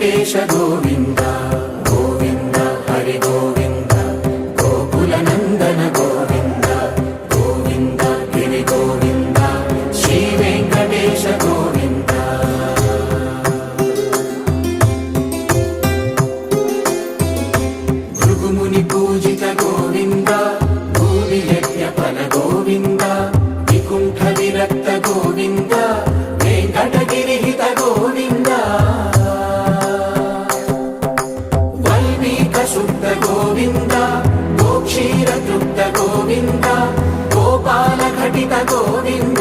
వెంకటేశ గోవింద గోవింద హరి గోవింద గోకుల నందన గోవింద గోవింద గిరి గోవింద శ్రీ వెంకటేశ గోవింద భృగుముని పూజిత గోవింద భూమి యజ్ఞ ఫల గోవింద వికుంఠ విరక్త గోవింద వెంకటగిరిహిత గోవింద వల్మీక శుద్ధ గోవింద గోక్షీర తృప్త గోవింద గోపాల ఘటిత గోవింద